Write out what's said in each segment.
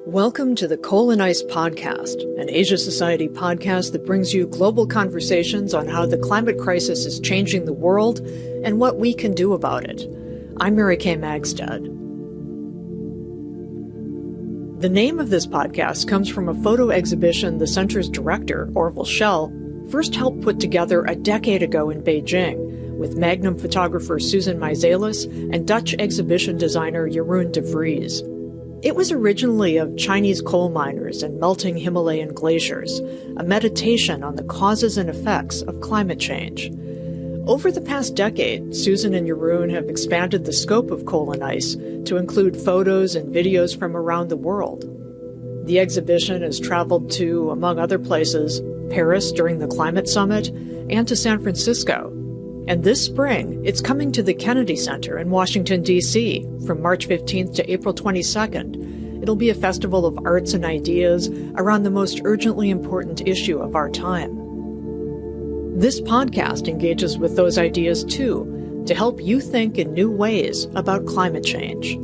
Welcome to the COAL+ICE podcast, an Asia Society podcast that brings you global conversations on how the climate crisis is changing the world and what we can do about it. I'm Mary Kay Magistad. The name of this podcast comes from a photo exhibition the center's director, Orville Schell, first helped put together a decade ago in Beijing with Magnum photographer Susan Meiselas and Dutch exhibition designer Jeroen de Vries. It was originally of Chinese coal miners and melting Himalayan glaciers, a meditation on the causes and effects of climate change. Over the past decade, Susan and Jeroen have expanded the scope of COAL+ICE to include photos and videos from around the world. The exhibition has traveled to, among other places, Paris during the Climate Summit and to San Francisco. And this spring, it's coming to the Kennedy Center in Washington, D.C. from March 15th to April 22nd. It'll be a festival of arts and ideas around the most urgently important issue of our time. This podcast engages with those ideas, too, to help you think in new ways about climate change.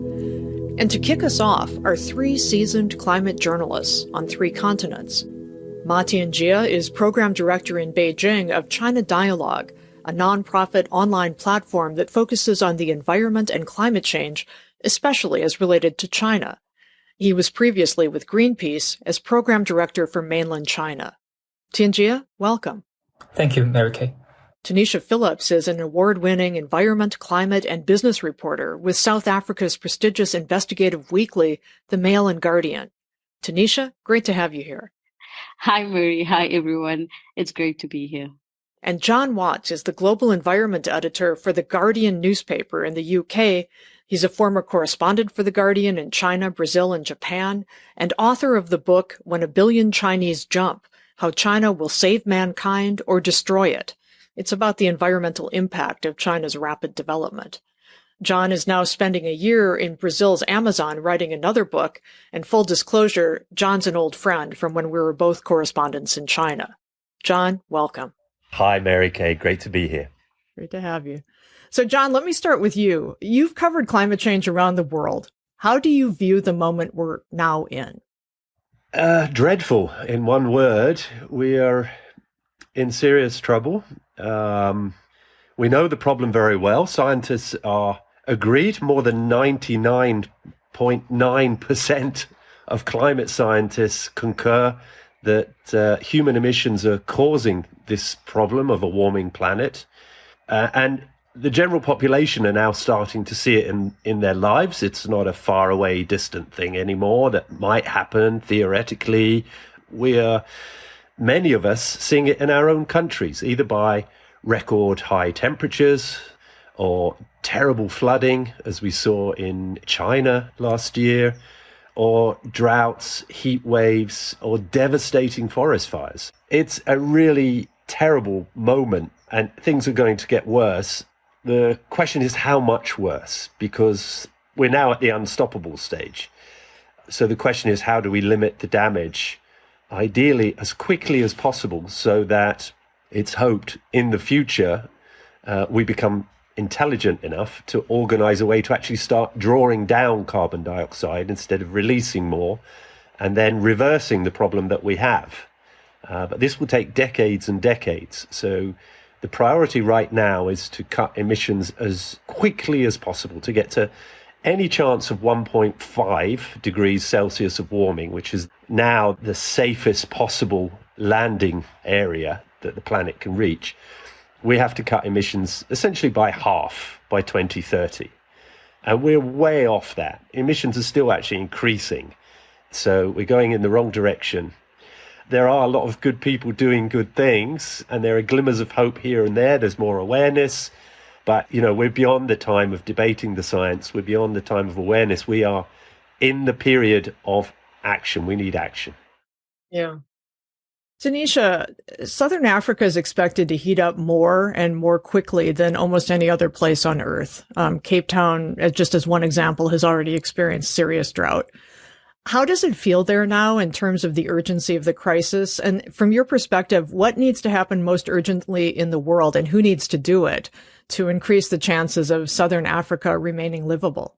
And to kick us off are three seasoned climate journalists on three continents. Tianjie is program director in Beijing of China Dialogue, a nonprofit online platform that focuses on the environment and climate change, especially as related to China. He was previously with Greenpeace as program director for Mainland China. Tianjie, welcome. Thank you, Mary Kay. Tunicia Phillips is an award-winning environment, climate, and business reporter with South Africa's prestigious investigative weekly, The Mail and Guardian. Tunicia, great to have you here. Hi, Mary. Hi, everyone. It's great to be here. And John Watts is the global environment editor for The Guardian newspaper in the UK. He's a former correspondent for The Guardian in China, Brazil, and Japan, and author of the book When a Billion Chinese Jump, How China Will Save Mankind or Destroy It. It's about the environmental impact of China's rapid development. John is now spending a year in Brazil's Amazon writing another book, and full disclosure, John's an old friend from when we were both correspondents in China. John, welcome. Hi, Mary Kay. Great to be here. Great to have you. So, John, let me start with you. You've covered climate change around the world. How do you view the moment we're now in? Dreadful, in one word. We are in serious trouble. We know the problem very well. Scientists are agreed. More than 99.9% of climate scientists concur that human emissions are causing this problem of a warming planet. And the general population are now starting to see it in their lives. It's not a faraway, distant thing anymore that might happen theoretically. Many of us, seeing it in our own countries, either by record high temperatures or terrible flooding, as we saw in China last year, or droughts, heat waves, or devastating forest fires. It's a really terrible moment, and things are going to get worse. The question is how much worse, because we're now at the unstoppable stage. So the question is, how do we limit the damage, ideally as quickly as possible, so that it's hoped in the future we become intelligent enough to organize a way to actually start drawing down carbon dioxide instead of releasing more, and then reversing the problem that we have. But this will take decades and decades. So the priority right now is to cut emissions as quickly as possible to get to any chance of 1.5 degrees Celsius of warming, which is now the safest possible landing area that the planet can reach. We have to cut emissions essentially by half by 2030. And we're way off that. Emissions are still actually increasing. So we're going in the wrong direction. There are a lot of good people doing good things, and there are glimmers of hope here and there. There's more awareness. But, we're beyond the time of debating the science. We're beyond the time of awareness. We are in the period of action. We need action. Yeah. Tunisia, Southern Africa is expected to heat up more and more quickly than almost any other place on Earth. Cape Town, just as one example, has already experienced serious drought. How does it feel there now in terms of the urgency of the crisis? And from your perspective, what needs to happen most urgently in the world, and who needs to do it to increase the chances of Southern Africa remaining livable?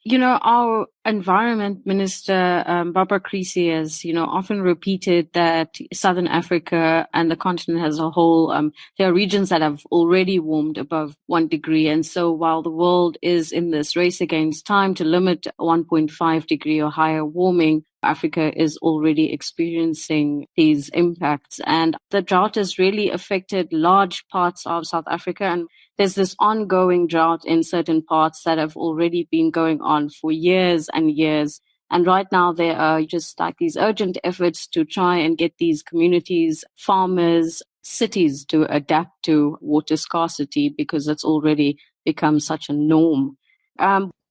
Our environment minister, Barbara Creasy, has, often repeated that Southern Africa and the continent as a whole, there are regions that have already warmed above 1 degree. And so while the world is in this race against time to limit 1.5 degree or higher warming, Africa is already experiencing these impacts. And the drought has really affected large parts of South Africa. And there's this ongoing drought in certain parts that have already been going on for years and years. And right now there are just like these urgent efforts to try and get these communities, farmers, cities to adapt to water scarcity because it's already become such a norm.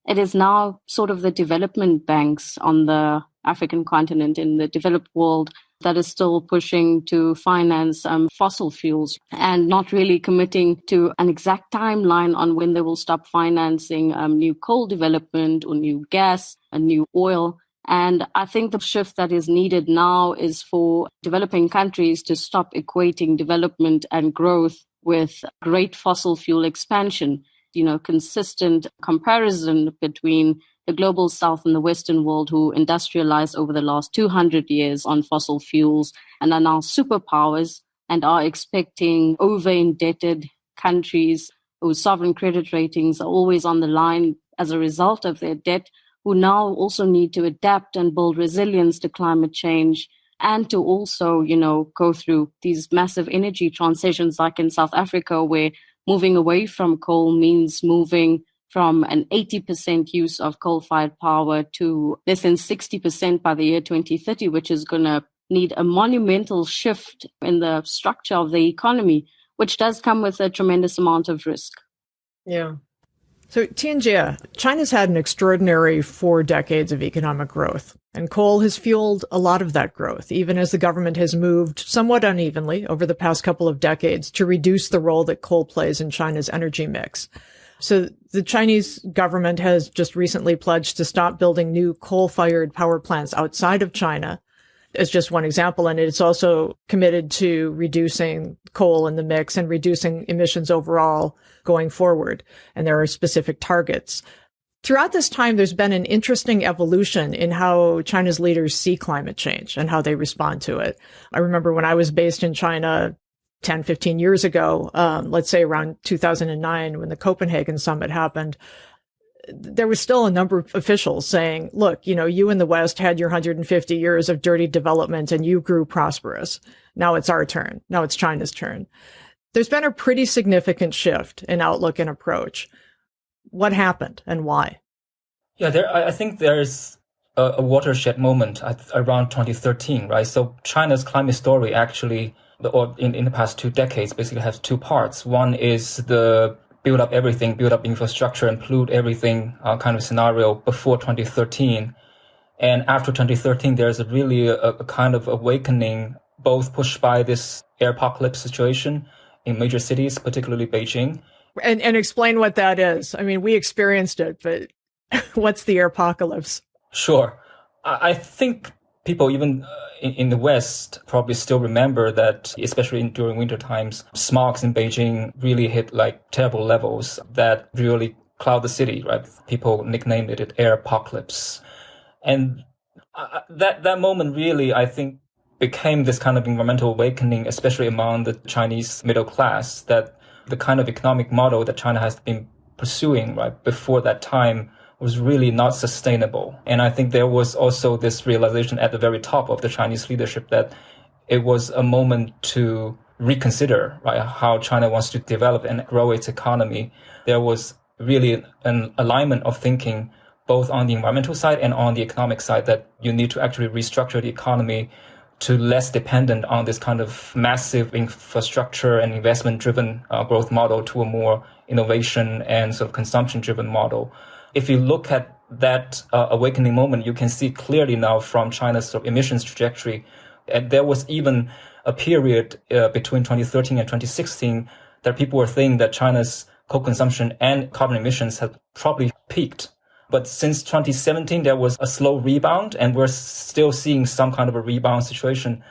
It is now sort of the development banks on the African continent in the developed world that is still pushing to finance fossil fuels and not really committing to an exact timeline on when they will stop financing new coal development or new gas and new oil. And I think the shift that is needed now is for developing countries to stop equating development and growth with great fossil fuel expansion. Consistent comparison between the global south and the Western world, who industrialized over the last 200 years on fossil fuels and are now superpowers and are expecting over-indebted countries whose sovereign credit ratings are always on the line as a result of their debt, who now also need to adapt and build resilience to climate change and to also, go through these massive energy transitions like in South Africa, where moving away from coal means moving from an 80% use of coal-fired power to less than 60% by the year 2030, which is going to need a monumental shift in the structure of the economy, which does come with a tremendous amount of risk. Yeah. So Tianjie, China's had an extraordinary 4 decades of economic growth, and coal has fueled a lot of that growth, even as the government has moved somewhat unevenly over the past couple of decades to reduce the role that coal plays in China's energy mix. So the Chinese government has just recently pledged to stop building new coal-fired power plants outside of China, as just one example. And it's also committed to reducing coal in the mix and reducing emissions overall going forward. And there are specific targets. Throughout this time, there's been an interesting evolution in how China's leaders see climate change and how they respond to it. I remember when I was based in China 10, 15 years ago, let's say around 2009, when the Copenhagen summit happened, there was still a number of officials saying, look, you in the West had your 150 years of dirty development and you grew prosperous. Now it's our turn. Now it's China's turn. There's been a pretty significant shift in outlook and approach. What happened and why? Yeah, I think there's a watershed moment around 2013, right? So China's climate story actually, or in the past 2 decades, basically has 2 parts. One is the build up infrastructure and pollute everything kind of scenario before 2013. And after 2013, there's really a kind of awakening, both pushed by this airpocalypse situation in major cities, particularly Beijing. And explain what that is. I mean, we experienced it, but what's the airpocalypse? Sure. I think people even in the West probably still remember that, especially during winter times, smogs in Beijing really hit like terrible levels that really cloud the city, right? People nicknamed it airpocalypse. And that moment really, I think, became this kind of environmental awakening, especially among the Chinese middle class, that the kind of economic model that China has been pursuing right before that time was really not sustainable. And I think there was also this realization at the very top of the Chinese leadership that it was a moment to reconsider right how China wants to develop and grow its economy. There was really an alignment of thinking both on the environmental side and on the economic side that you need to actually restructure the economy to less dependent on this kind of massive infrastructure and investment-driven growth model to a more innovation and sort of consumption-driven model. If you look at that awakening moment, you can see clearly now from China's sort of emissions trajectory. And there was even a period between 2013 and 2016 that people were thinking that China's coal consumption and carbon emissions had probably peaked. But since 2017, there was a slow rebound, and we're still seeing some kind of a rebound situation.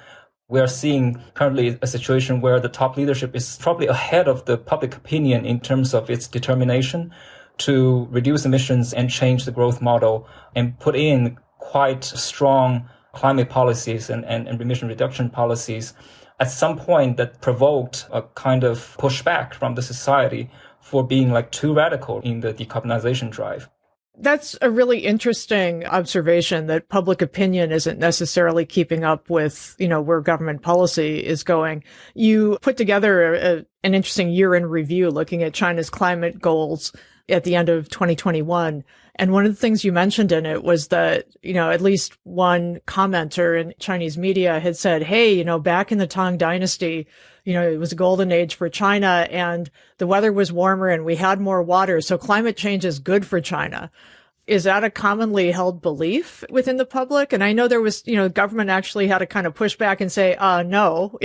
We're seeing currently a situation where the top leadership is probably ahead of the public opinion in terms of its determination to reduce emissions and change the growth model and put in quite strong climate policies and emission reduction policies at some point that provoked a kind of pushback from the society for being like too radical in the decarbonization drive. That's a really interesting observation that public opinion isn't necessarily keeping up with, where government policy is going. You put together an interesting year in review looking at China's climate goals at the end of 2021. And one of the things you mentioned in it was that, at least one commenter in Chinese media had said, hey, back in the Tang Dynasty, it was a golden age for China and the weather was warmer and we had more water. So climate change is good for China. Is that a commonly held belief within the public? And I know there was, government actually had to kind of push back and say, no,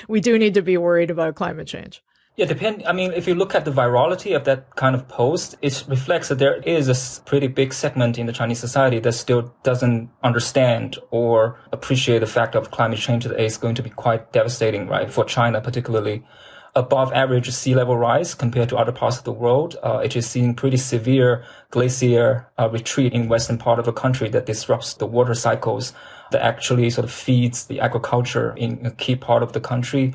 we do need to be worried about climate change. Yeah, if you look at the virality of that kind of post, it reflects that there is a pretty big segment in the Chinese society that still doesn't understand or appreciate the fact of climate change that is going to be quite devastating, right? For China, particularly above average sea level rise compared to other parts of the world. It is seeing pretty severe glacier retreat in western part of the country that disrupts the water cycles that actually sort of feeds the agriculture in a key part of the country.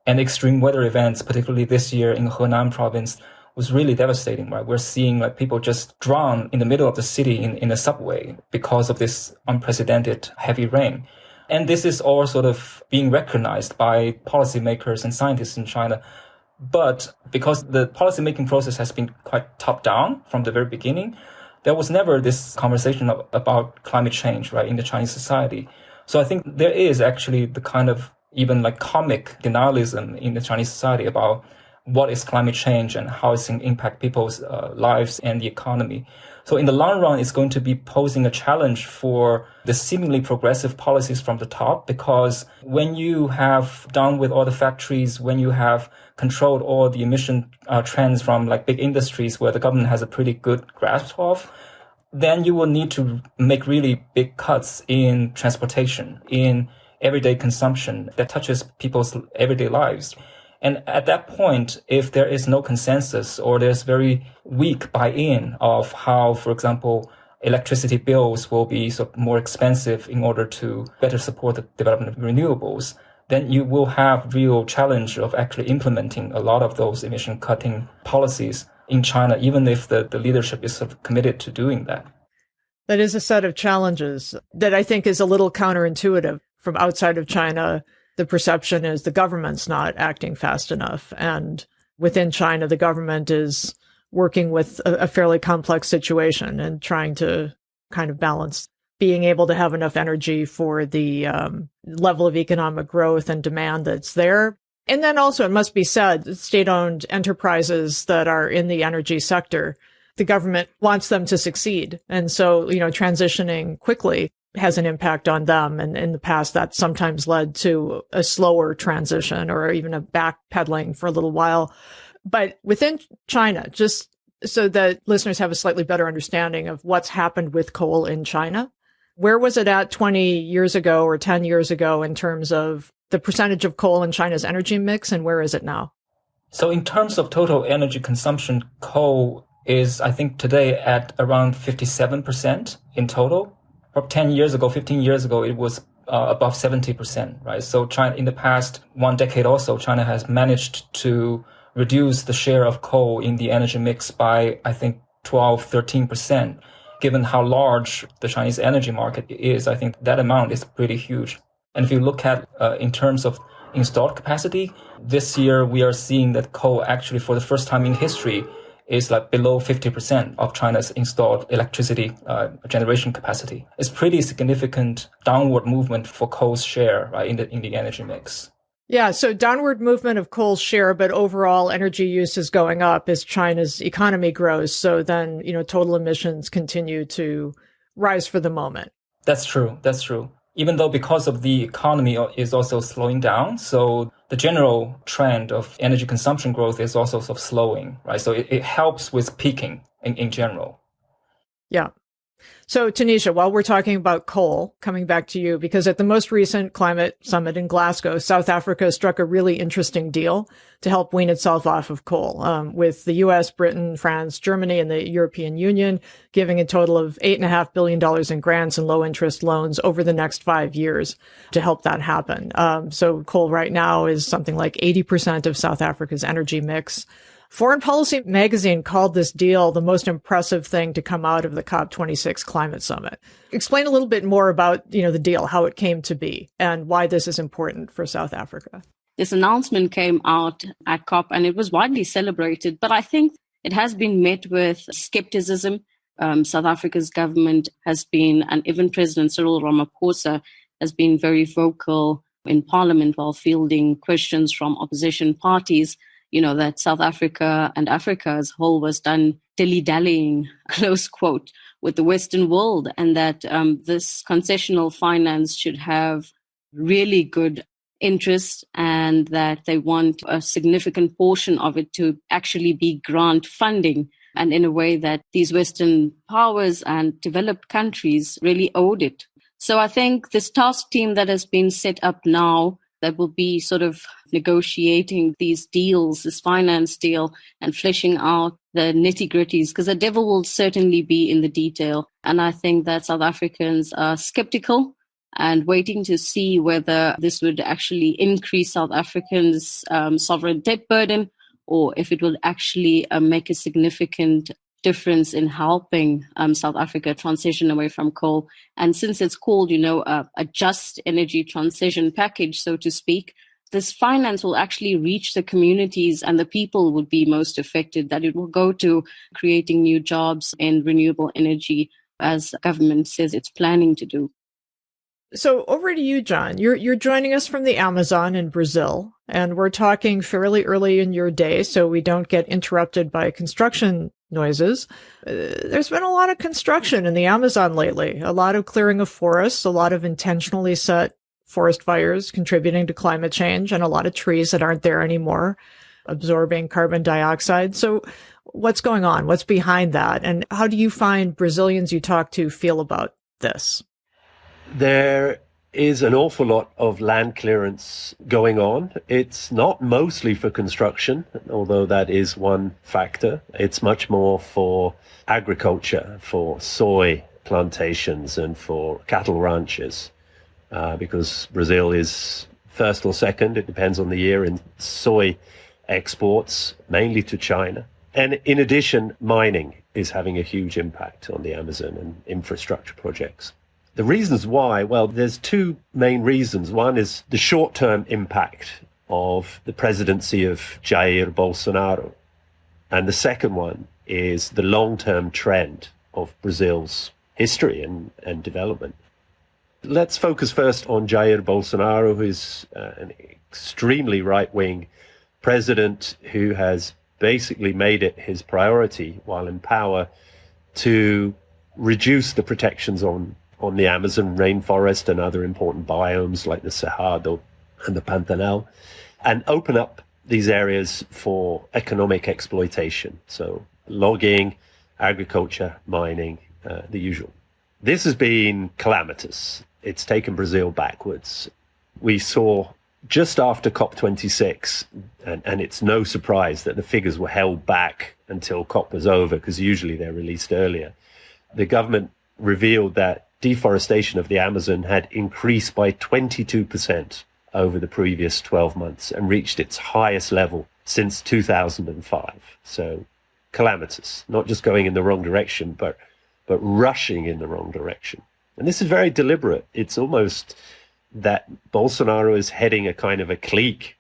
And extreme weather events, particularly this year in Henan province, was really devastating, right? We're seeing like people just drown in the middle of the city in a subway because of this unprecedented heavy rain. And this is all sort of being recognized by policymakers and scientists in China. But because the policymaking process has been quite top down from the very beginning, there was never this conversation about climate change, right, in the Chinese society. So I think there is actually the kind of even like comic denialism in the Chinese society about what is climate change and how it's going to impact people's lives and the economy. So in the long run, it's going to be posing a challenge for the seemingly progressive policies from the top, because when you have done with all the factories, when you have controlled all the emission trends from like big industries where the government has a pretty good grasp of, then you will need to make really big cuts in transportation, in everyday consumption that touches people's everyday lives. And at that point, if there is no consensus or there's very weak buy-in of how, for example, electricity bills will be sort of more expensive in order to better support the development of renewables, then you will have real challenge of actually implementing a lot of those emission cutting policies in China, even if the leadership is sort of committed to doing that. That is a set of challenges that I think is a little counterintuitive. From outside of China, the perception is the government's not acting fast enough. And within China, the government is working with a fairly complex situation and trying to kind of balance being able to have enough energy for the level of economic growth and demand that's there. And then also, it must be said, state-owned enterprises that are in the energy sector, the government wants them to succeed. And so, transitioning quickly has an impact on them. And in the past, that sometimes led to a slower transition or even a backpedaling for a little while. But within China, just so that listeners have a slightly better understanding of what's happened with coal in China, where was it at 20 years ago or 10 years ago in terms of the percentage of coal in China's energy mix, and where is it now? So in terms of total energy consumption, coal is, I think, today at around 57% in total. 10 years ago, 15 years ago, it was above 70%, right? So China, in the past 1 decade also, China has managed to reduce the share of coal in the energy mix by, I think, 13%. Given how large the Chinese energy market is, I think that amount is pretty huge. And if you look at in terms of installed capacity, this year we are seeing that coal actually, for the first time in history, is like below 50% of China's installed electricity generation capacity. It's pretty significant downward movement for coal's share, right, in the energy mix. Yeah, so downward movement of coal's share, but overall energy use is going up as China's economy grows. So then, total emissions continue to rise for the moment. That's true. Even though because of the economy is also slowing down, so the general trend of energy consumption growth is also sort of slowing, right? So it helps with peaking in general. Yeah. So, Tunicia, while we're talking about coal, coming back to you, because at the most recent climate summit in Glasgow, South Africa struck a really interesting deal to help wean itself off of coal, with the US, Britain, France, Germany, and the European Union giving a total of $8.5 billion in grants and low interest loans over the next 5 years to help that happen. So coal right now is something like 80% of South Africa's energy mix. Foreign Policy magazine called this deal the most impressive thing to come out of the COP26 climate summit. Explain a little bit more about, the deal, how it came to be, and why this is important for South Africa. This announcement came out at COP and it was widely celebrated, but I think it has been met with skepticism. South Africa's government has been, and even President Cyril Ramaphosa has been very vocal in Parliament while fielding questions from opposition parties, that South Africa and Africa as a whole was done dilly-dallying, close quote, with the Western world, and that this concessional finance should have really good interest and that they want a significant portion of it to actually be grant funding, and in a way that these Western powers and developed countries really owed it. So I think this task team that has been set up now that will be sort of negotiating these deals, this finance deal, and fleshing out the nitty-gritties, because the devil will certainly be in the detail. And I think that South Africans are skeptical and waiting to see whether this would actually increase South Africans' sovereign debt burden, or if it will actually make a significant difference in helping South Africa transition away from coal. And since it's called, a just energy transition package, so to speak, this finance will actually reach the communities and the people would be most affected, that it will go to creating new jobs in renewable energy, as the government says it's planning to do. So over to you, John. You're joining us from the Amazon in Brazil, and we're talking fairly early in your day, so we don't get interrupted by construction noises. There's been a lot of construction in the Amazon lately, a lot of clearing of forests, a lot of intentionally set forest fires contributing to climate change, and a lot of trees that aren't there anymore, absorbing carbon dioxide. So what's going on? What's behind that? And how do you find Brazilians you talk to feel about this? There is an awful lot of land clearance going on. It's not mostly for construction, although that is one factor. It's much more for agriculture, for soy plantations and for cattle ranches, because Brazil is first or second, it depends on the year, in soy exports, mainly to China. And in addition, mining is having a huge impact on the Amazon and infrastructure projects. The reasons why, well, there's two main reasons. One is the short-term impact of the presidency of Jair Bolsonaro. And the second one is the long-term trend of Brazil's history and development. Let's focus first on Jair Bolsonaro, who is an extremely right-wing president who has basically made it his priority while in power to reduce the protections on the Amazon rainforest and other important biomes like the Cerrado and the Pantanal, and open up these areas for economic exploitation. So logging, agriculture, mining, the usual. This has been calamitous. It's taken Brazil backwards. We saw just after COP26, and it's no surprise that the figures were held back until COP was over, because usually they're released earlier. The government revealed that deforestation of the Amazon had increased by 22% over the previous 12 months and reached its highest level since 2005. So calamitous, not just going in the wrong direction, but rushing in the wrong direction. And this is very deliberate. It's almost that Bolsonaro is heading a kind of a clique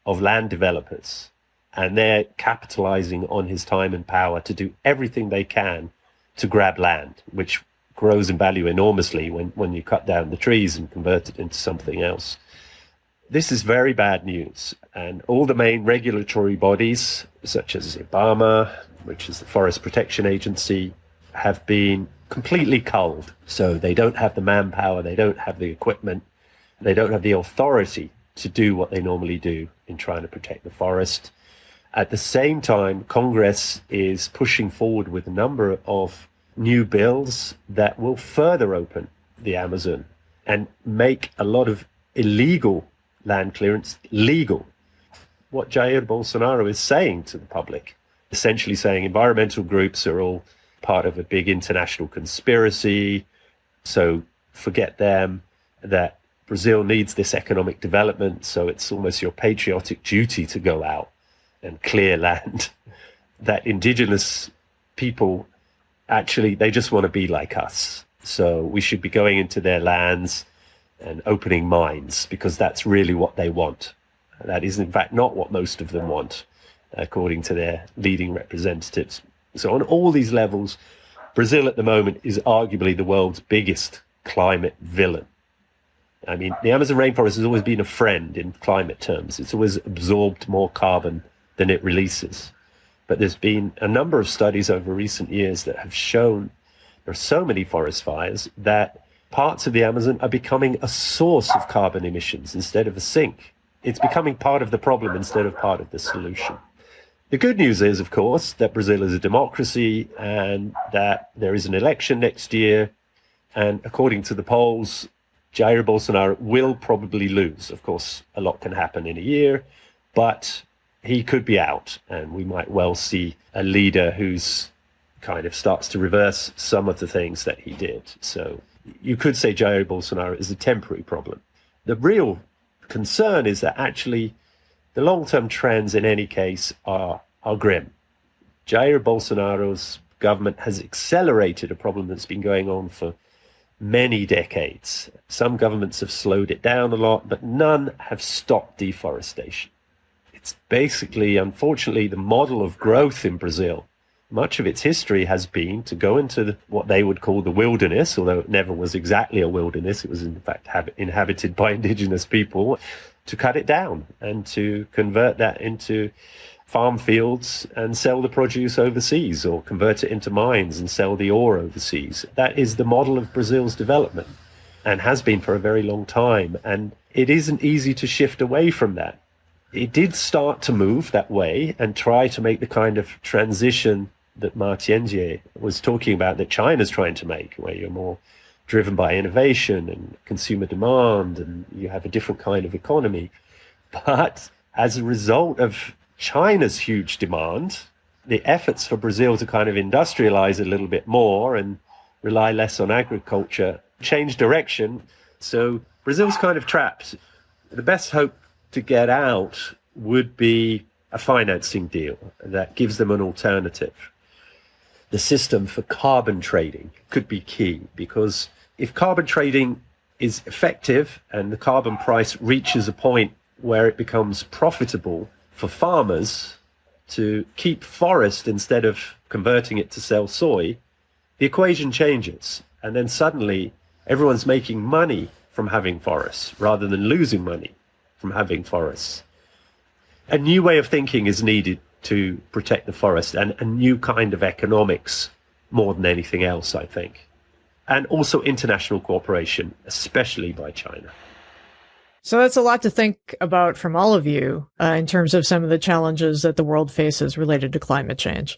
of land developers, and they're capitalizing on his time and power to do everything they can to grab land, which grows in value enormously when you cut down the trees and convert it into something else. This is very bad news. And all the main regulatory bodies, such as IBAMA, which is the Forest Protection Agency, have been completely culled. So they don't have the manpower, they don't have the equipment, they don't have the authority to do what they normally do in trying to protect the forest. At the same time, Congress is pushing forward with a number of new bills that will further open the Amazon and make a lot of illegal land clearance legal. What Jair Bolsonaro is saying to the public, essentially saying environmental groups are all part of a big international conspiracy, so forget them, that Brazil needs this economic development, so it's almost your patriotic duty to go out and clear land. That indigenous people, actually, they just want to be like us. So we should be going into their lands and opening mines, because that's really what they want. That is, in fact, not what most of them want, according to their leading representatives. So on all these levels, Brazil at the moment is arguably the world's biggest climate villain. I mean, the Amazon rainforest has always been a friend in climate terms. It's always absorbed more carbon than it releases. But there's been a number of studies over recent years that have shown there are so many forest fires that parts of the Amazon are becoming a source of carbon emissions instead of a sink. It's becoming part of the problem instead of part of the solution. The good news is, of course, that Brazil is a democracy and that there is an election next year. And according to the polls, Jair Bolsonaro will probably lose. Of course, a lot can happen in a year, but he could be out. And we might well see a leader who's kind of starts to reverse some of the things that he did. So you could say Jair Bolsonaro is a temporary problem. The real concern is that actually the long-term trends in any case are grim. Jair Bolsonaro's government has accelerated a problem that's been going on for many decades. Some governments have slowed it down a lot, but none have stopped deforestation. It's basically, unfortunately, the model of growth in Brazil. Much of its history has been to go into what they would call the wilderness, although it never was exactly a wilderness. It was, in fact, inhabited by indigenous people, to cut it down and to convert that into farm fields and sell the produce overseas, or convert it into mines and sell the ore overseas. That is the model of Brazil's development and has been for a very long time. And it isn't easy to shift away from that. It did start to move that way and try to make the kind of transition that Tianjie was talking about, that China's trying to make, where you're more driven by innovation and consumer demand, and you have a different kind of economy. But as a result of China's huge demand, the efforts for Brazil to kind of industrialize a little bit more and rely less on agriculture changed direction. So Brazil's kind of trapped. The best hope to get out would be a financing deal that gives them an alternative. The system for carbon trading could be key, because if carbon trading is effective and the carbon price reaches a point where it becomes profitable for farmers to keep forest instead of converting it to sell soy, the equation changes. And then suddenly everyone's making money from having forests rather than losing money from having forests. A new way of thinking is needed to protect the forest, and a new kind of economics more than anything else, I think. And also international cooperation, especially by China. So that's a lot to think about from all of you in terms of some of the challenges that the world faces related to climate change.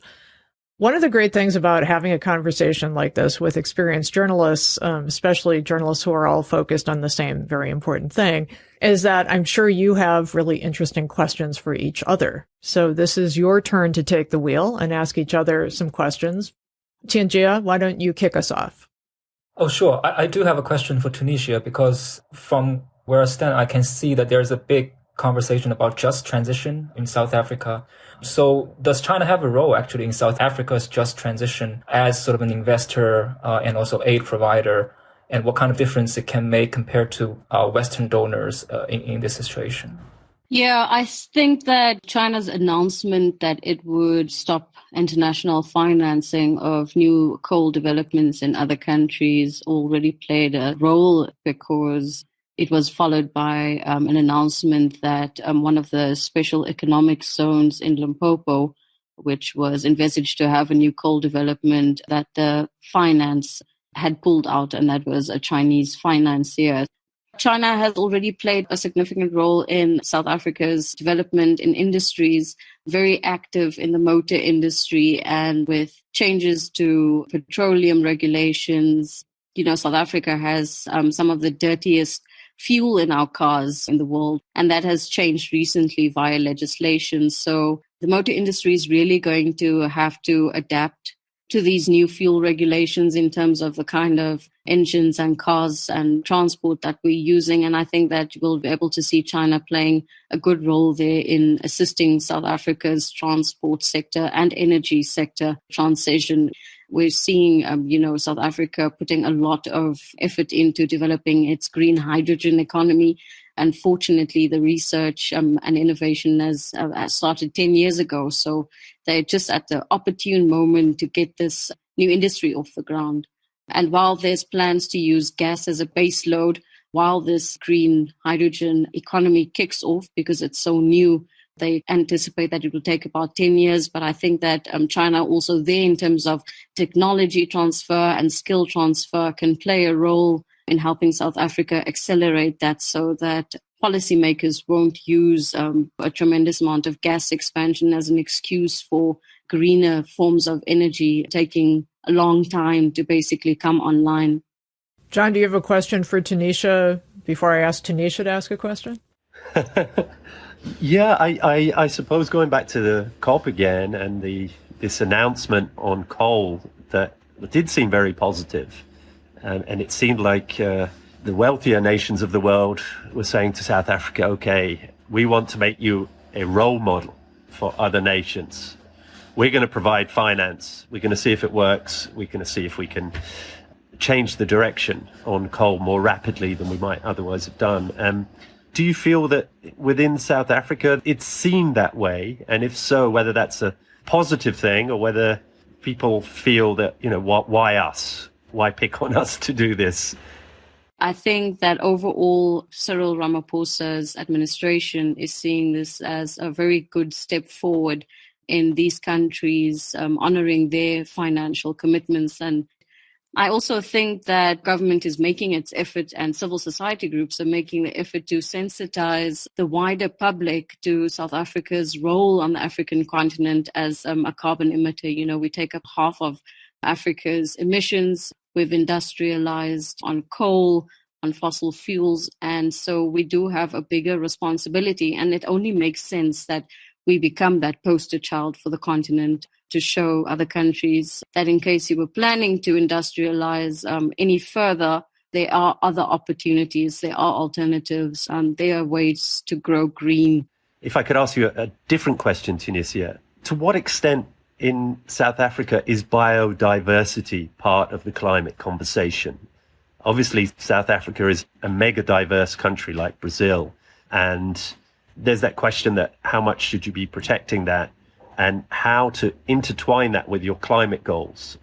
One of the great things about having a conversation like this with experienced journalists, especially journalists who are all focused on the same very important thing, is that I'm sure you have really interesting questions for each other. So this is your turn to take the wheel and ask each other some questions. Tianjie, why don't you kick us off? Oh, sure. I do have a question for Tunicia, because from where I stand, I can see that there's a big conversation about just transition in South Africa. So does China have a role actually in South Africa's just transition as sort of an investor and also aid provider? And what kind of difference it can make compared to Western donors in this situation? Yeah, I think that China's announcement that it would stop international financing of new coal developments in other countries already played a role, because it was followed by an announcement that one of the special economic zones in Limpopo, which was envisaged to have a new coal development, that the finance had pulled out, and that was a Chinese financier. China has already played a significant role in South Africa's development in industries, very active in the motor industry, and with changes to petroleum regulations. South Africa has some of the dirtiest fuel in our cars in the world, and that has changed recently via legislation. So the motor industry is really going to have to adapt to these new fuel regulations in terms of the kind of engines and cars and transport that we're using. And I think that we'll be able to see China playing a good role there in assisting South Africa's transport sector and energy sector transition. We're seeing, South Africa putting a lot of effort into developing its green hydrogen economy. And fortunately, the research and innovation has started 10 years ago. So they're just at the opportune moment to get this new industry off the ground. And while there's plans to use gas as a base load, while this green hydrogen economy kicks off because it's so new, they anticipate that it will take about 10 years. But I think that China also there in terms of technology transfer and skill transfer can play a role in helping South Africa accelerate that so that policymakers won't use a tremendous amount of gas expansion as an excuse for greener forms of energy taking a long time to basically come online. John, do you have a question for Tunicia before I ask Tunicia to ask a question? Yeah, I suppose going back to the COP again and this announcement on coal that did seem very positive. And it seemed like the wealthier nations of the world were saying to South Africa, okay, we want to make you a role model for other nations. We're going to provide finance. We're going to see if it works. We're going to see if we can change the direction on coal more rapidly than we might otherwise have done. Do you feel that within South Africa it's seen that way? And if so, whether that's a positive thing or whether people feel that, why us? Why pick on us to do this? I think that overall, Cyril Ramaphosa's administration is seeing this as a very good step forward in these countries honoring their financial commitments. And I also think that government is making its effort and civil society groups are making the effort to sensitize the wider public to South Africa's role on the African continent as a carbon emitter. We take up half of Africa's emissions. We've industrialized on coal, on fossil fuels. And so we do have a bigger responsibility. And it only makes sense that we become that poster child for the continent to show other countries that in case you were planning to industrialize any further, there are other opportunities, there are alternatives, there are ways to grow green. If I could ask you a different question, Tunicia, to what extent in South Africa is biodiversity part of the climate conversation? Obviously, South Africa is a mega diverse country like Brazil. And there's that question that how much should you be protecting that and how to intertwine that with your climate goals?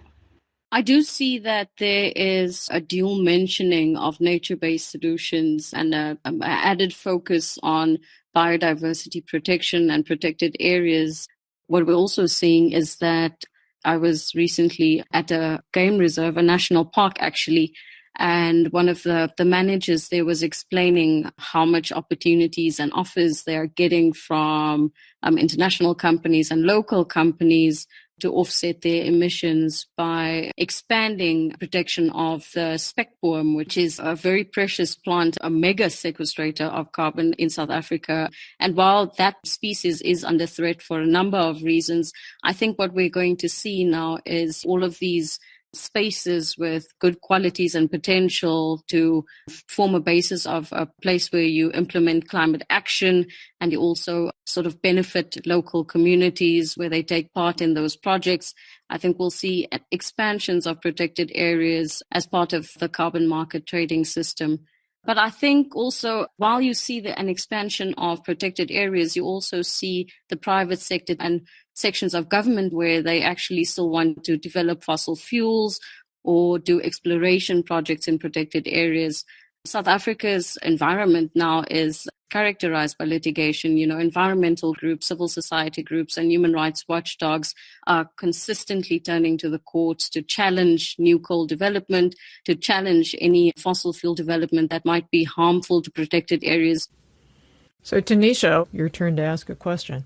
I do see that there is a dual mentioning of nature-based solutions and an added focus on biodiversity protection and protected areas. What we're also seeing is that I was recently at a game reserve, a national park actually, and one of the managers there was explaining how much opportunities and offers they are getting from international companies and local companies to offset their emissions by expanding protection of the spekboom, which is a very precious plant, a mega sequestrator of carbon in South Africa. And while that species is under threat for a number of reasons, I think what we're going to see now is all of these spaces with good qualities and potential to form a basis of a place where you implement climate action and you also sort of benefit local communities where they take part in those projects. I think we'll see expansions of protected areas as part of the carbon market trading system. But I think also while you see an expansion of protected areas, you also see the private sector and sections of government where they actually still want to develop fossil fuels or do exploration projects in protected areas. South Africa's environment now is characterized by litigation. Environmental groups, civil society groups, and human rights watchdogs are consistently turning to the courts to challenge new coal development, to challenge any fossil fuel development that might be harmful to protected areas. So, Tunicia, your turn to ask a question.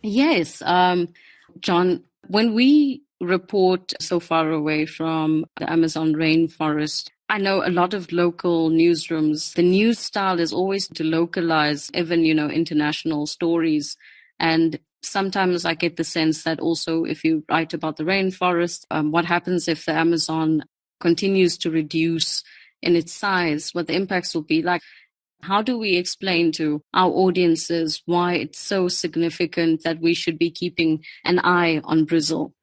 Yes, John, when we report so far away from the Amazon rainforest, I know a lot of local newsrooms, the news style is always to localize even, international stories. And sometimes I get the sense that also if you write about the rainforest, what happens if the Amazon continues to reduce in its size, what the impacts will be like. How do we explain to our audiences why it's so significant that we should be keeping an eye on Brazil?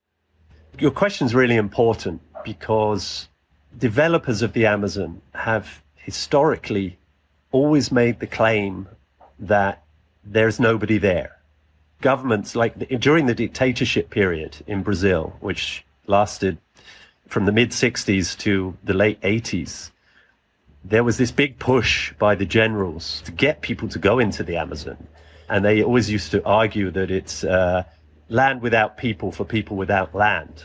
Your question is really important because developers of the Amazon have historically always made the claim that there's nobody there. Governments, during the dictatorship period in Brazil, which lasted from the mid-60s to the late 80s, there was this big push by the generals to get people to go into the Amazon. And they always used to argue that it's land without people for people without land.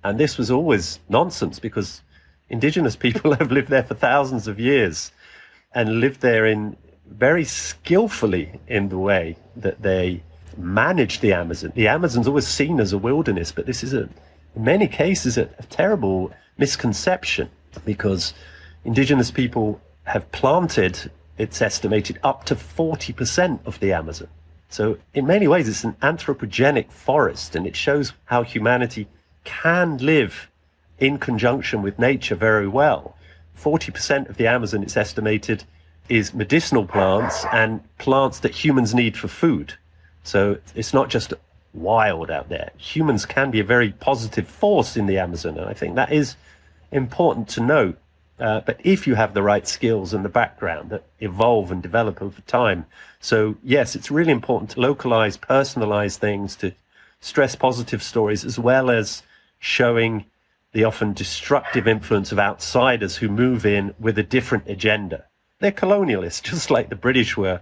And this was always nonsense because indigenous people have lived there for thousands of years and lived there in very skillfully in the way that they manage the Amazon. The Amazon's always seen as a wilderness, but this is in many cases a terrible misconception because indigenous people have planted, it's estimated, up to 40% of the Amazon. So in many ways, it's an anthropogenic forest, and it shows how humanity can live in conjunction with nature very well. 40% of the Amazon, it's estimated, is medicinal plants and plants that humans need for food. So it's not just wild out there. Humans can be a very positive force in the Amazon, and I think that is important to note. But if you have the right skills and the background that evolve and develop over time. So yes, it's really important to localize, personalize things, to stress positive stories, as well as showing the often destructive influence of outsiders who move in with a different agenda. They're colonialists, just like the British were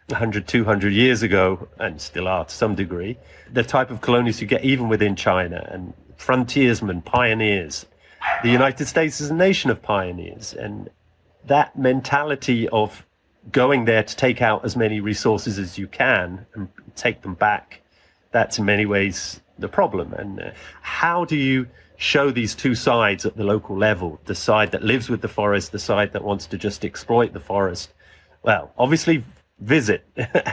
100, 200 years ago, and still are to some degree. The type of colonialists you get even within China, and frontiersmen, pioneers. The United States is a nation of pioneers, and that mentality of going there to take out as many resources as you can and take them back, that's in many ways the problem. And how do you show these two sides at the local level, the side that lives with the forest, the side that wants to just exploit the forest? Well, obviously visit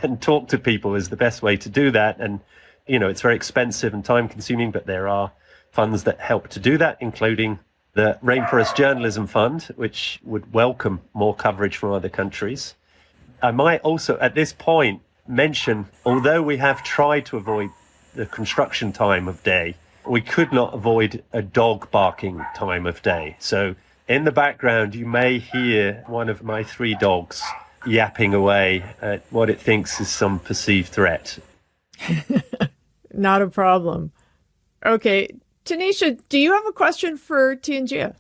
and talk to people is the best way to do that. And, it's very expensive and time consuming, but there are funds that help to do that, including the Rainforest Journalism Fund, which would welcome more coverage from other countries. I might also, at this point, mention, although we have tried to avoid the construction time of day, we could not avoid a dog barking time of day. So in the background, you may hear one of my 3 dogs yapping away at what it thinks is some perceived threat. Not a problem. Okay. Tunicia, do you have a question for Tianjie?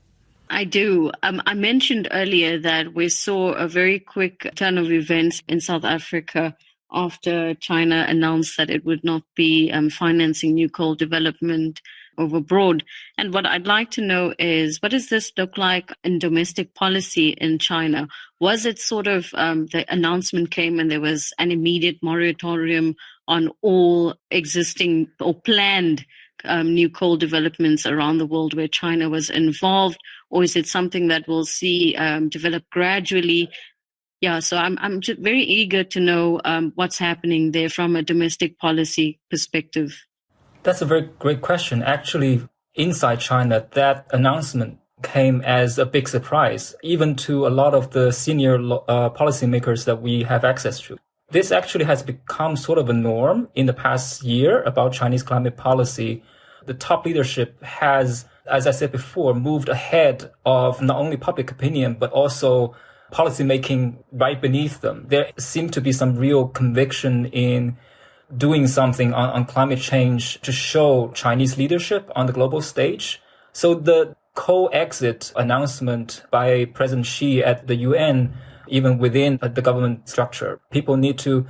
I do. I mentioned earlier that we saw a very quick turn of events in South Africa after China announced that it would not be financing new coal development overboard. And what I'd like to know is, what does this look like in domestic policy in China? Was it sort of the announcement came and there was an immediate moratorium on all existing or planned new coal developments around the world where China was involved, or is it something that we'll see develop gradually? Yeah, so I'm just very eager to know what's happening there from a domestic policy perspective. That's a very great question. Actually, inside China, that announcement came as a big surprise, even to a lot of the senior policymakers that we have access to. This actually has become sort of a norm in the past year about Chinese climate policy. The top leadership has, as I said before, moved ahead of not only public opinion, but also policymaking right beneath them. There seemed to be some real conviction in doing something on climate change to show Chinese leadership on the global stage. So the coal exit announcement by President Xi at the UN, even within the government structure. People need to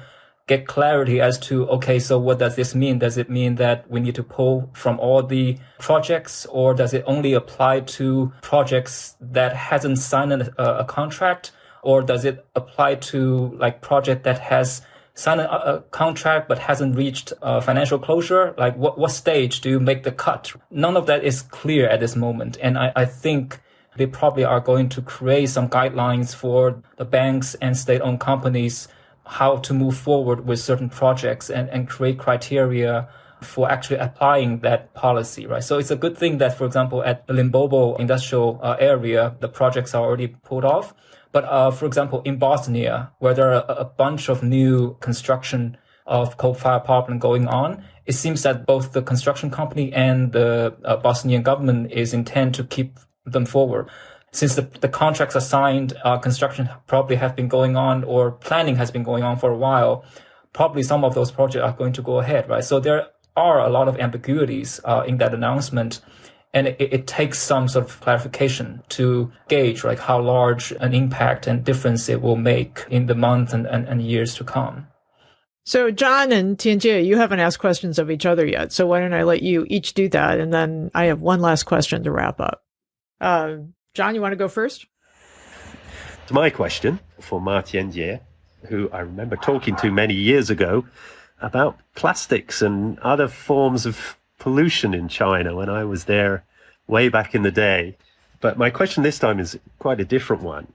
get clarity as to, okay, so what does this mean? Does it mean that we need to pull from all the projects, or does it only apply to projects that hasn't signed a contract? Or does it apply to like project that has signed a contract but hasn't reached financial closure? Like what stage do you make the cut? None of that is clear at this moment. And I think they probably are going to create some guidelines for the banks and state-owned companies how to move forward with certain projects and create criteria for actually applying that policy, right? So it's a good thing that, for example, at the Limpopo industrial area, the projects are already pulled off. But for example, in Bosnia, where there are a bunch of new construction of coal-fired power plant going on, it seems that both the construction company and the Bosnian government is intent to keep them forward. Since the contracts are signed, construction probably have been going on, or planning has been going on for a while, probably some of those projects are going to go ahead, right? So there are a lot of ambiguities in that announcement. And it takes some sort of clarification to gauge like how large an impact and difference it will make in the months and years to come. So John and Tianjie, you haven't asked questions of each other yet. So why don't I let you each do that? And then I have one last question to wrap up. John, you want to go first? It's my question for Ma Tianjie, who I remember talking to many years ago about plastics and other forms of pollution in China when I was there way back in the day. But my question this time is quite a different one.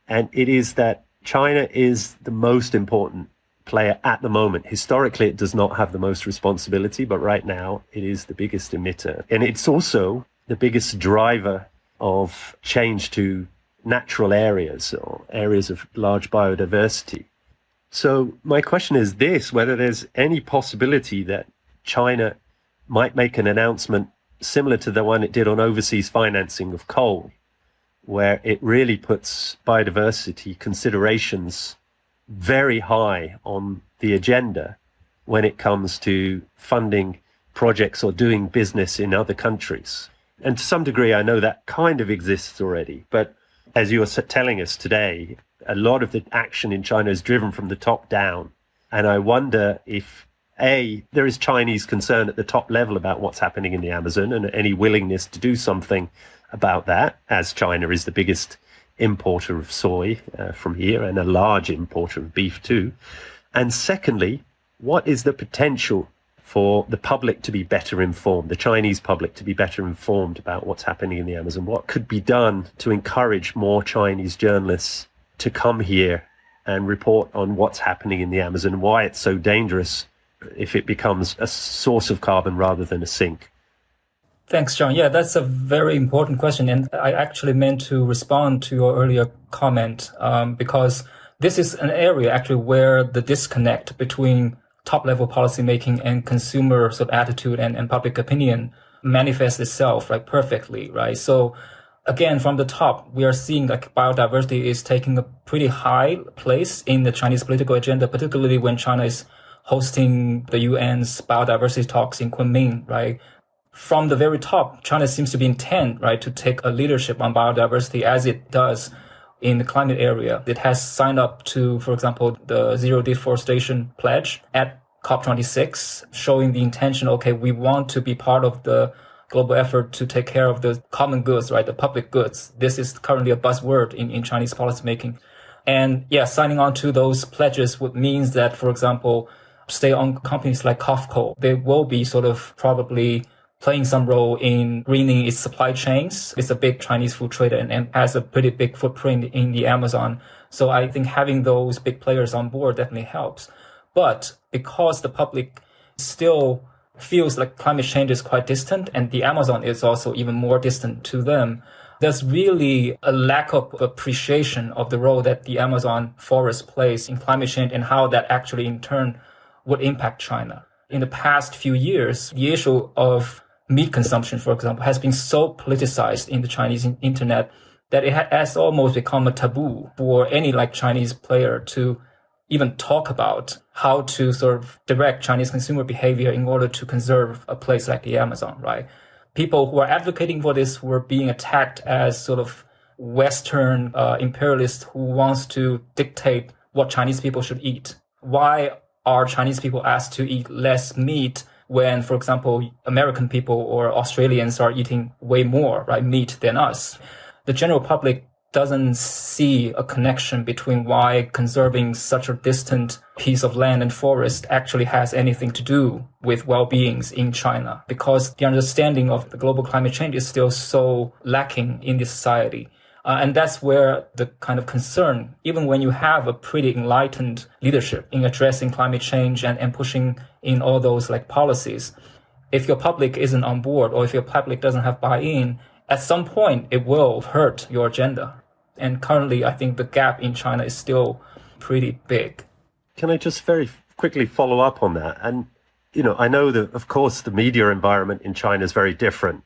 And it is that China is the most important player at the moment. Historically, it does not have the most responsibility, but right now it is the biggest emitter. And it's also the biggest driver of change to natural areas or areas of large biodiversity. So my question is this, whether there's any possibility that China might make an announcement similar to the one it did on overseas financing of coal, where it really puts biodiversity considerations very high on the agenda when it comes to funding projects or doing business in other countries. And to some degree, I know that kind of exists already. But as you were telling us today, a lot of the action in China is driven from the top down. And I wonder if, A, there is Chinese concern at the top level about what's happening in the Amazon and any willingness to do something about that, as China is the biggest importer of soy from here and a large importer of beef too. And secondly, what is the potential for the public to be better informed, the Chinese public to be better informed about what's happening in the Amazon? What could be done to encourage more Chinese journalists to come here and report on what's happening in the Amazon, why it's so dangerous if it becomes a source of carbon rather than a sink? Thanks, John. Yeah, that's a very important question. And I actually meant to respond to your earlier comment because this is an area actually where the disconnect between top-level policymaking and consumer sort of attitude and public opinion manifests itself right perfectly, right? So again, from the top, we are seeing like biodiversity is taking a pretty high place in the Chinese political agenda, particularly when China is hosting the UN's biodiversity talks in Kunming, right? From the very top, China seems to be intent, right, to take a leadership on biodiversity as it does in the climate area. It has signed up to, for example, the Zero Deforestation Pledge at COP26, showing the intention, okay, we want to be part of the global effort to take care of the common goods, right, the public goods. This is currently a buzzword in Chinese policymaking. And yeah, signing on to those pledges would means that, for example, state-owned companies like COFCO, they will be sort of probably playing some role in greening its supply chains. It's a big Chinese food trader and has a pretty big footprint in the Amazon. So I think having those big players on board definitely helps. But because the public still feels like climate change is quite distant and the Amazon is also even more distant to them, there's really a lack of appreciation of the role that the Amazon forest plays in climate change and how that actually in turn would impact China. In the past few years, the issue of meat consumption, for example, has been so politicized in the Chinese internet that it has almost become a taboo for any like Chinese player to even talk about how to sort of direct Chinese consumer behavior in order to conserve a place like the Amazon, right? people who are advocating for this were being attacked as sort of Western imperialists who wants to dictate what Chinese people should eat. Why are Chinese people asked to eat less meat when, for example, American people or Australians are eating way more, right, meat than us? The general public doesn't see a connection between why conserving such a distant piece of land and forest actually has anything to do with well-beings in China, because the understanding of the global climate change is still so lacking in this society. And that's where the kind of concern, even when you have a pretty enlightened leadership in addressing climate change and pushing in all those like policies, if your public isn't on board or if your public doesn't have buy-in, at some point it will hurt your agenda. And currently, I think the gap in China is still pretty big. Can I just very quickly follow up on that? And, you know, I know that, of course, the media environment in China is very different.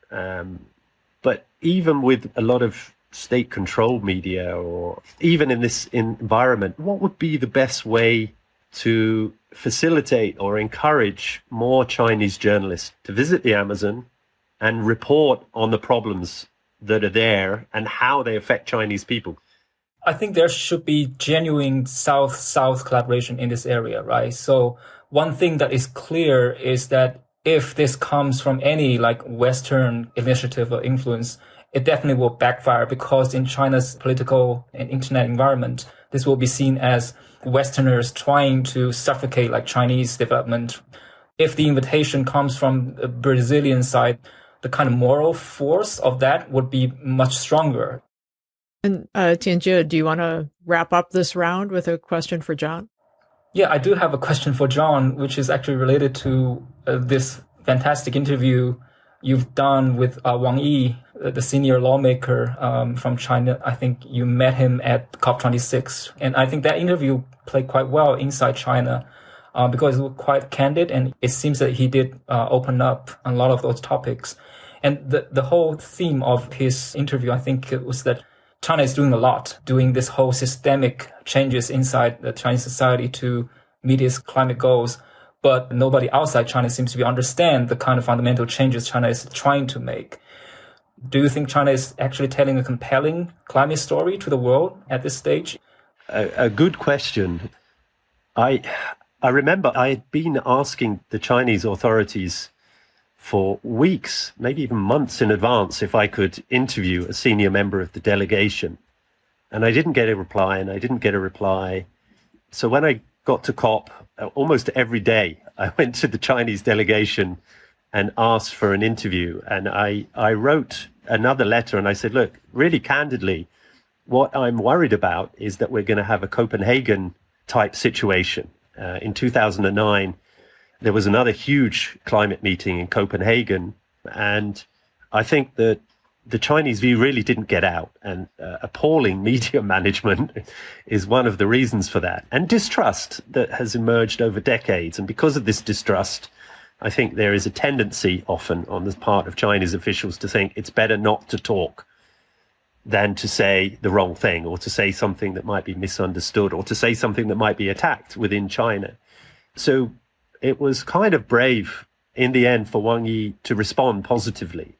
But even with a lot of state-controlled media, or even in this environment, what would be the best way to facilitate or encourage more Chinese journalists to visit the Amazon and report on the problems that are there and how they affect Chinese people? I think there should be genuine South-South collaboration in this area, right? So one thing that is clear is that if this comes from any like Western initiative or influence, it definitely will backfire, because in China's political and internet environment, this will be seen as Westerners trying to suffocate like Chinese development. If the invitation comes from the Brazilian side, the kind of moral force of that would be much stronger. And Tianjie, do you want to wrap up this round with a question for John? Yeah, I do have a question for John, which is actually related to this fantastic interview you've done with Wang Yi, the senior lawmaker from China. I think you met him at COP26. And I think that interview played quite well inside China because it was quite candid. And it seems that he did open up a lot of those topics. And the whole theme of his interview, I think it was that China is doing a lot, doing this whole systemic changes inside the Chinese society to meet its climate goals. But nobody outside China seems to be understand the kind of fundamental changes China is trying to make. Do you think China is actually telling a compelling climate story to the world at this stage? A good question. I remember I had been asking the Chinese authorities for weeks, maybe even months in advance, if I could interview a senior member of the delegation. And I didn't get a reply. So when I got to COP, almost every day, I went to the Chinese delegation and asked for an interview. And I wrote another letter and I said, look, really candidly, what I'm worried about is that we're going to have a Copenhagen type situation. In 2009, there was another huge climate meeting in Copenhagen. And I think that the Chinese view really didn't get out, and appalling media management is one of the reasons for that, and distrust that has emerged over decades. And because of this distrust, I think there is a tendency often on the part of Chinese officials to think it's better not to talk than to say the wrong thing, or to say something that might be misunderstood, or to say something that might be attacked within China. So it was kind of brave in the end for Wang Yi to respond positively.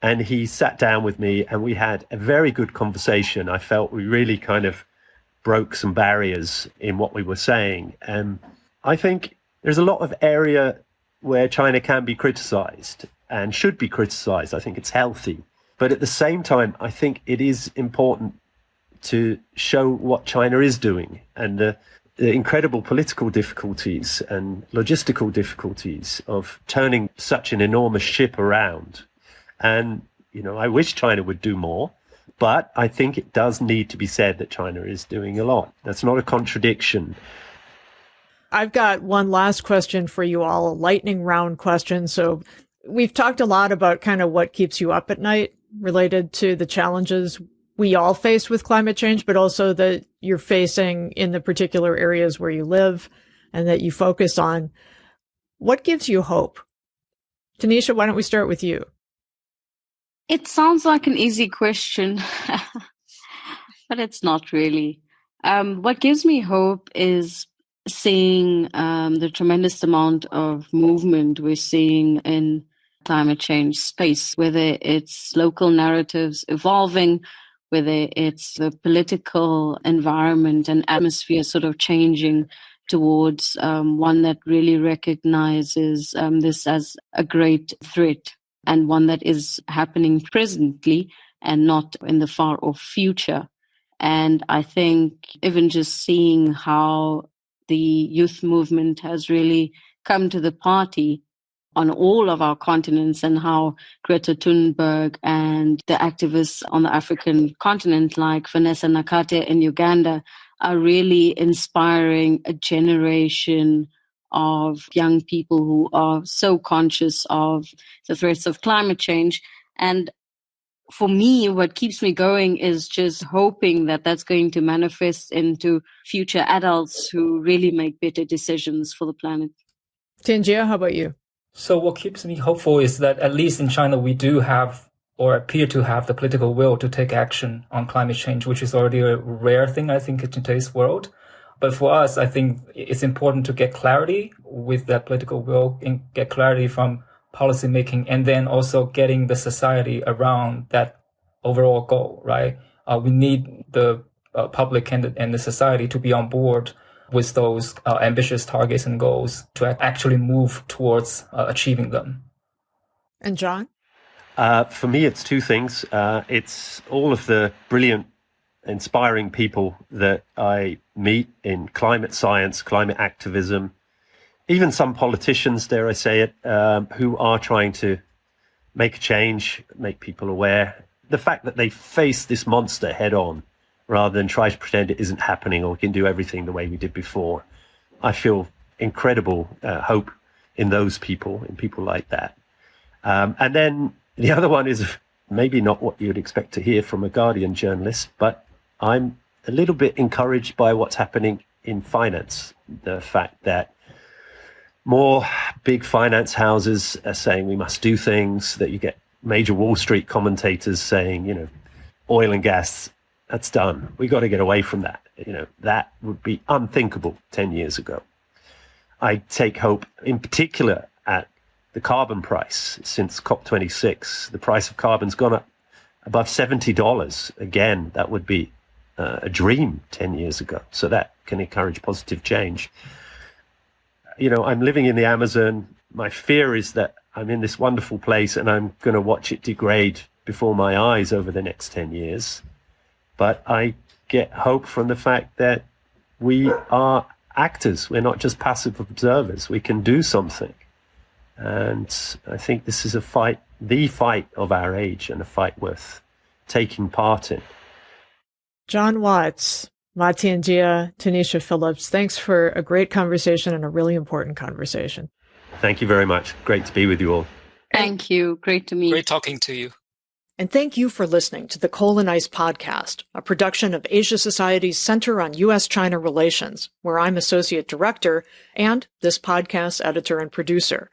And he sat down with me and we had a very good conversation. I felt we really kind of broke some barriers in what we were saying. And I think there's a lot of area where China can be criticized and should be criticized. I think it's healthy. But at the same time, I think it is important to show what China is doing, and the incredible political difficulties and logistical difficulties of turning such an enormous ship around. And, you know, I wish China would do more, but I think it does need to be said that China is doing a lot. That's not a contradiction. I've got one last question for you all, a lightning round question. So we've talked a lot about kind of what keeps you up at night related to the challenges we all face with climate change, but also that you're facing in the particular areas where you live and that you focus on. What gives you hope? Tunicia, why don't we start with you? It sounds like an easy question, but it's not really. What gives me hope is seeing the tremendous amount of movement we're seeing in climate change space, whether it's local narratives evolving, whether it's the political environment and atmosphere sort of changing towards one that really recognizes this as a great threat and one that is happening presently and not in the far off future. And I think even just seeing how the youth movement has really come to the party on all of our continents, and how Greta Thunberg and the activists on the African continent like Vanessa Nakate in Uganda are really inspiring a generation of young people who are so conscious of the threats of climate change. And for me, what keeps me going is just hoping that that's going to manifest into future adults who really make better decisions for the planet. Tianjie, how about you? So what keeps me hopeful is that at least in China, we do have or appear to have the political will to take action on climate change, which is already a rare thing, I think, in today's world. But for us, I think it's important to get clarity with that political will and get clarity from policy making, and then also getting the society around that overall goal, right? We need the public and the society to be on board with those ambitious targets and goals to actually move towards achieving them. And John? For me, it's two things. It's all of the brilliant, inspiring people that I meet in climate science, climate activism, even some politicians, dare I say it, who are trying to make a change, make people aware. The fact that they face this monster head on rather than try to pretend it isn't happening or we can do everything the way we did before. I feel incredible hope in those people, in people like that. And then the other one is maybe not what you'd expect to hear from a Guardian journalist, but I'm a little bit encouraged by what's happening in finance. The fact that more big finance houses are saying we must do things, that you get major Wall Street commentators saying, you know, oil and gas, that's done. We got to get away from that. You know, that would be unthinkable 10 years ago. I take hope in particular at the carbon price. Since COP26, the price of carbon's gone up above $70. Again, that would be a dream 10 years ago. So that can encourage positive change. You know, I'm living in the Amazon. My fear is that I'm in this wonderful place and I'm going to watch it degrade before my eyes over the next 10 years. But I get hope from the fact that we are actors. We're not just passive observers. We can do something. And I think this is a fight, the fight of our age, and a fight worth taking part in. John Watts, Ma Tianjie, Tunicia Phillips, thanks for a great conversation and a really important conversation. Thank you very much. Great to be with you all. Thank you. Great to meet you. Great talking to you. And thank you for listening to the COAL+ICE podcast, a production of Asia Society's Center on U.S.-China Relations, where I'm Associate Director and this podcast's editor and producer.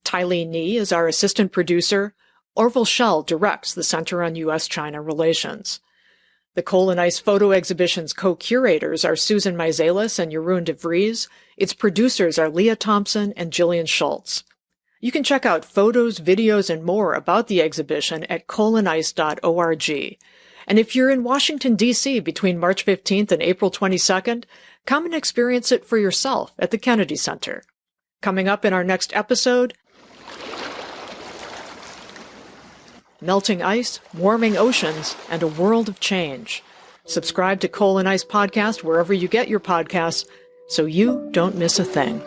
Tylee Nee is our assistant producer. Orville Schell directs the Center on U.S.-China Relations. The COAL+ICE photo exhibition's co-curators are Susan Meiselas and Jeroen de Vries. Its producers are Leah Thompson and Jillian Schultz. You can check out photos, videos, and more about the exhibition at coalice.org. And if you're in Washington, D.C. between March 15th and April 22nd, come and experience it for yourself at the Kennedy Center. Coming up in our next episode, melting ice, warming oceans, and a world of change. Subscribe to COAL+ICE podcast wherever you get your podcasts so you don't miss a thing.